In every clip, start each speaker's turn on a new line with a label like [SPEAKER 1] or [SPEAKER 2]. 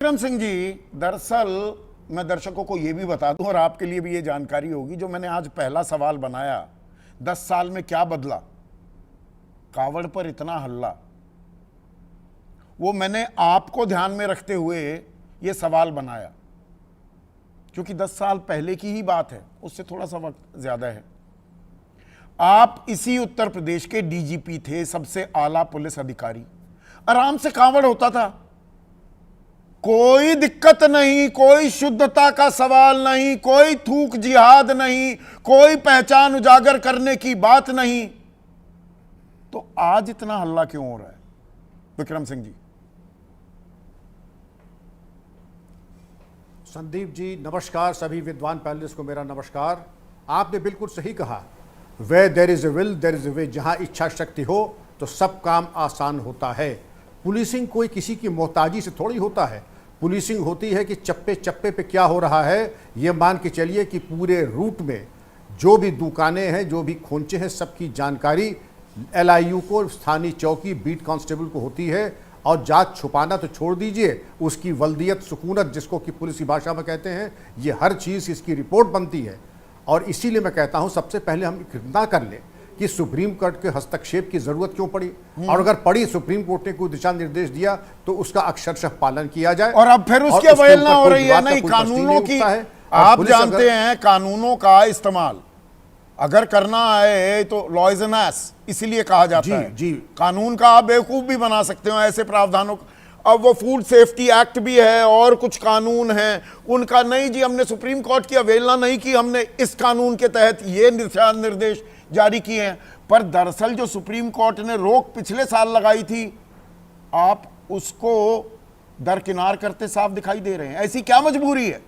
[SPEAKER 1] विक्रम सिंह जी, दरअसल मैं दर्शकों को यह भी बता दूं और आपके लिए भी ये जानकारी होगी, जो मैंने आज पहला सवाल बनाया, 10 साल में क्या बदला, कावड़ पर इतना हल्ला, वो मैंने आपको ध्यान में रखते हुए ये सवाल बनाया, क्योंकि 10 साल पहले की ही बात है, उससे थोड़ा सा वक्त ज्यादा है। आप इसी उत्तर प्रदेश के डीजीपी थे, सबसे आला पुलिस अधिकारी, आराम से कावड़ होता था, कोई दिक्कत नहीं, कोई शुद्धता का सवाल नहीं, कोई थूक जिहाद नहीं, कोई पहचान उजागर करने की बात नहीं। तो आज इतना हल्ला क्यों हो रहा है विक्रम सिंह जी?
[SPEAKER 2] संदीप जी नमस्कार, सभी विद्वान पैनलिस्ट को मेरा नमस्कार। आपने बिल्कुल सही कहा, way there is a will there is a way. जहां इच्छा शक्ति हो तो सब काम आसान होता है। पुलिसिंग कोई किसी की मोहताजी से थोड़ी होता है। पुलिसिंग होती है कि चप्पे चप्पे पे क्या हो रहा है ये मान के चलिए कि पूरे रूट में जो भी दुकानें हैं, जो भी खोंचे हैं, सबकी जानकारी एलआईयू को, स्थानीय चौकी, बीट कांस्टेबल को होती है। और जात छुपाना तो छोड़ दीजिए, उसकी वल्दियत, सुकूनत जिसको कि पुलिस की भाषा में कहते हैं, ये हर चीज़ इसकी रिपोर्ट बनती है। और इसीलिए मैं कहता हूं सबसे पहले हम इतना कर लें कि सुप्रीम कोर्ट के हस्तक्षेप की जरूरत क्यों पड़ी, और अगर पड़ी, सुप्रीम कोर्ट ने कोई दिशा निर्देश दिया तो उसका अक्षरशः पालन किया जाए।
[SPEAKER 1] और अब फिर उसकी अवहेलना हो रही है। नहीं, कानूनों की आप जानते हैं, कानूनों का इस्तेमाल अगर करना है तो लॉ इज एन एस, इसीलिए कहा जाता है।
[SPEAKER 2] जी,
[SPEAKER 1] कानून का आप बेवकूफ भी बना सकते हो ऐसे प्रावधानों। अब वो फूड सेफ्टी एक्ट भी है और कुछ कानून हैं उनका, नहीं जी हमने सुप्रीम कोर्ट की अवहेलना नहीं की, हमने इस कानून के तहत ये दिशा निर्देश जारी किए हैं। पर दरअसल जो सुप्रीम कोर्ट ने रोक पिछले साल लगाई थी, आप उसको दरकिनार करते साफ दिखाई दे रहे हैं। ऐसी क्या मजबूरी है?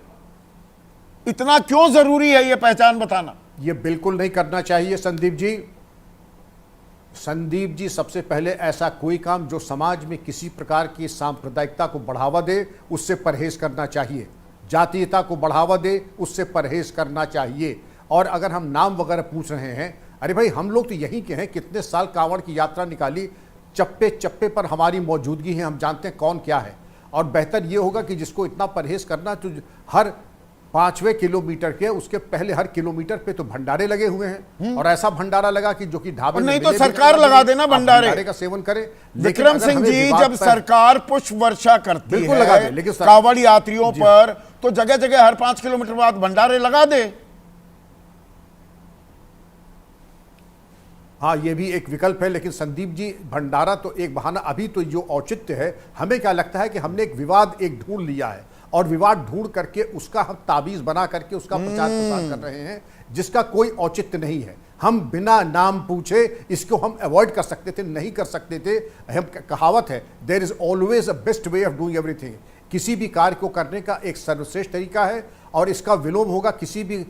[SPEAKER 1] इतना क्यों जरूरी है ये पहचान बताना?
[SPEAKER 2] ये बिल्कुल नहीं करना चाहिए संदीप जी। संदीप जी, सबसे पहले ऐसा कोई काम जो समाज में किसी प्रकार की सांप्रदायिकता को बढ़ावा दे, उससे परहेज करना चाहिए। जातीयता को बढ़ावा दे, उससे परहेज करना चाहिए। और अगर हम नाम वगैरह पूछ रहे हैं, अरे भाई हम लोग तो यहीं के हैं, कितने साल कांवड़ की यात्रा निकाली, चप्पे चप्पे पर हमारी मौजूदगी है, हम जानते हैं कौन क्या है। और बेहतर ये होगा कि जिसको इतना परहेज करना, तो हर 5वें किलोमीटर के उसके पहले हर किलोमीटर पे तो भंडारे लगे हुए हैं। और ऐसा भंडारा लगा कि जो कि ढाबे में
[SPEAKER 1] नहीं तो सरकार लगा देना भंडारे
[SPEAKER 2] का सेवन करे।
[SPEAKER 1] विक्रम सिंह जी, जब सरकार पुष्प वर्षा करती
[SPEAKER 2] बिल्कुल
[SPEAKER 1] है
[SPEAKER 2] लगा दे, लेकिन
[SPEAKER 1] कांवड़ यात्रियों पर, तो जगह जगह हर 5 किलोमीटर बाद भंडारे लगा दे।
[SPEAKER 2] हाँ, ये भी एक विकल्प है। लेकिन संदीप जी, भंडारा तो एक बहाना, अभी तो जो औचित्य है, हमें क्या लगता है कि हमने एक विवाद ढूंढ लिया है और विवाद ढूंढ करके उसका हम ताबीज बना करके उसका प्रचार प्रसार कर रहे हैं, जिसका कोई औचित्य नहीं है। हम बिना नाम पूछे इसको हम अवॉइड कर सकते थे, नहीं कर सकते थे। हम कहावत है, there is always a best way of doing everything. किसी भी कार्य को करने का एक सर्वश्रेष्ठ तरीका है, और इसका विलोम होगा किसी भी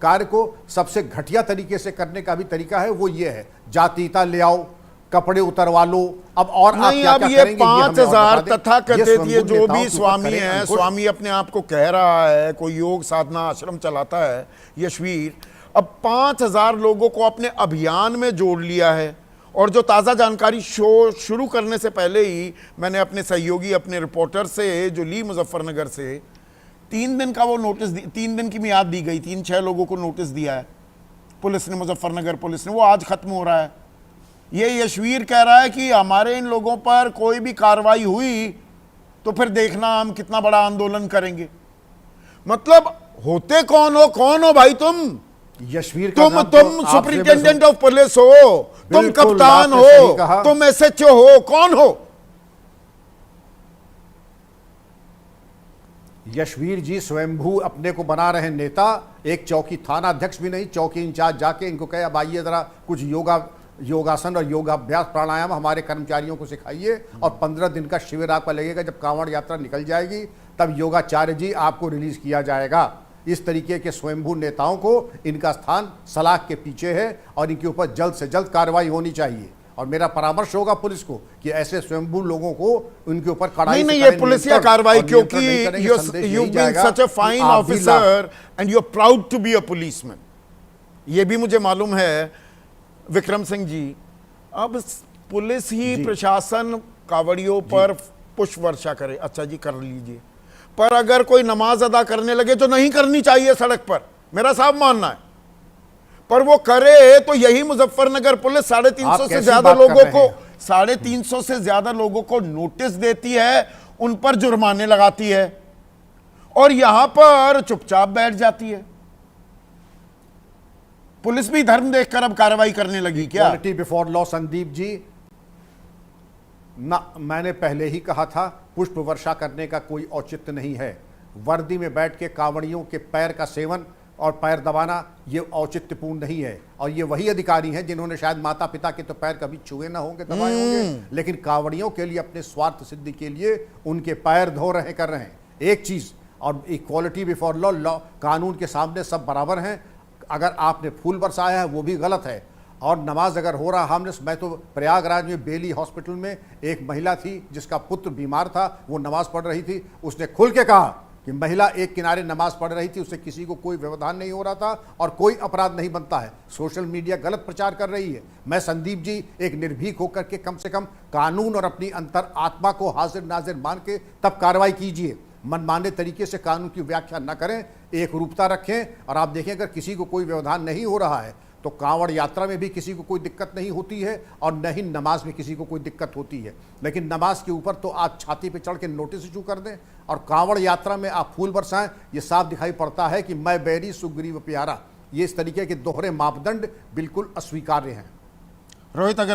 [SPEAKER 2] कार्य को सबसे घटिया तरीके से करने का भी तरीका है, वो ये है जातीयता ले आओ, कपड़े उतरवा लो। अब और
[SPEAKER 1] नहीं,
[SPEAKER 2] आप क्या
[SPEAKER 1] अब
[SPEAKER 2] क्या
[SPEAKER 1] ये
[SPEAKER 2] करेंगे,
[SPEAKER 1] 5000 तथाकथित ये जो भी स्वामी
[SPEAKER 2] है,
[SPEAKER 1] हैं, स्वामी अपने आप को कह रहा है, कोई योग साधना आश्रम चलाता है यशवीर, अब 5000 लोगों को अपने अभियान में जोड़ लिया है। और जो ताज़ा जानकारी शो शुरू करने से पहले ही मैंने अपने सहयोगी, अपने रिपोर्टर से जो ली मुजफ्फरनगर से, 3 दिन का वो नोटिस, 3 दिन की मियाद दी गई, 3-6 लोगों को नोटिस दिया है पुलिस ने, मुजफ्फरनगर पुलिस ने, वो आज खत्म हो रहा है। ये यशवीर कह रहा है कि हमारे इन लोगों पर कोई भी कार्रवाई हुई तो फिर देखना हम कितना बड़ा आंदोलन करेंगे। मतलब होते कौन हो भाई तुम?
[SPEAKER 2] यशवीर
[SPEAKER 1] तुम सुपरिंटेंडेंट ऑफ पुलिस हो, तुम कप्तान हो, तुम एसएचओ हो, कौन हो?
[SPEAKER 2] यशवीर जी स्वयंभू अपने को बना रहे नेता, एक चौकी थाना अध्यक्ष भी नहीं, चौकी इंचार्ज जाके इनको कहे अब आइए जरा कुछ योगासन और योगाभ्यास प्राणायाम हमारे कर्मचारियों को सिखाइए, और 15 दिन का शिविर आपका लगेगा। जब कांवड़ यात्रा निकल जाएगी तब योगाचार्य जी आपको रिलीज किया जाएगा। इस तरीके के स्वयंभू नेताओं को इनका स्थान सलाख के पीछे है, और इनके ऊपर जल्द से जल्द कार्रवाई होनी चाहिए। और मेरा परामर्श होगा पुलिस को कि ऐसे स्वयंभू लोगों को उनके ऊपर कड़ाई
[SPEAKER 1] नहीं, ये पुलिसिया कार्रवाई, क्योंकि you being such a fine officer and you are proud to be a policeman, ये भी मुझे मालूम है विक्रम सिंह जी। अब पुलिस ही प्रशासन कांवड़ियों पर पुष्प वर्षा करे, अच्छा जी कर लीजिए, पर अगर कोई नमाज अदा करने लगे तो नहीं करनी चाहिए सड़क पर, मेरा साफ मानना है। पर वो करे तो यही मुजफ्फरनगर पुलिस 350 से ज्यादा लोगों को 350 से ज्यादा लोगों को नोटिस देती है, उन पर जुर्माने लगाती है और यहां पर चुपचाप बैठ जाती है। पुलिस भी धर्म देखकर अब कार्रवाई करने लगी क्या?
[SPEAKER 2] Equality before law Sandeep ji, ना मैंने पहले ही कहा था, पुष्प वर्षा करने का कोई औचित्य नहीं है। वर्दी में बैठ के कांवड़ियों के पैर का सेवन और पैर दबाना ये औचित्यपूर्ण नहीं है। और ये वही अधिकारी हैं जिन्होंने शायद माता पिता के तो पैर कभी छुए ना होंगे, दबाए होंगे, लेकिन कांवड़ियों के लिए अपने स्वार्थ सिद्धि के लिए उनके पैर धो रहे कर रहे हैं। एक चीज, और इक्वालिटी बिफोर लॉ, लॉ कानून के सामने सब बराबर हैं। अगर आपने फूल बरसाया है वो भी गलत है, और नमाज अगर हो रहा, हमने, मैं तो प्रयागराज में बेली हॉस्पिटल में एक महिला थी जिसका पुत्र बीमार था, वो नमाज पढ़ रही थी, उसने खुल के कहा कि महिला एक किनारे नमाज पढ़ रही थी, उससे किसी को कोई व्यवधान नहीं हो रहा था और कोई अपराध नहीं बनता है। सोशल मीडिया गलत प्रचार कर रही है। मैं संदीप जी एक निर्भीक होकर के कम से कम कानून और अपनी अंतर आत्मा को हाजिर नाजिर मान के तब कार्रवाई कीजिए। मनमाने तरीके से कानून की व्याख्या न करें, एक रूपता रखें। और आप देखें अगर किसी को कोई व्यवधान नहीं हो रहा है तो कांवड़ यात्रा में भी किसी को कोई दिक्कत नहीं होती है और न ही नमाज में किसी को कोई दिक्कत होती है। लेकिन नमाज के ऊपर तो आप छाती पे चढ़ के नोटिस इशू कर दें और कांवड़ यात्रा में आप फूल बरसाएं, ये साफ दिखाई पड़ता है कि मैं बैरी सुग्रीव प्यारा। ये इस तरीके के दोहरे मापदंड बिल्कुल अस्वीकार्य हैं।
[SPEAKER 1] रोहित, अगर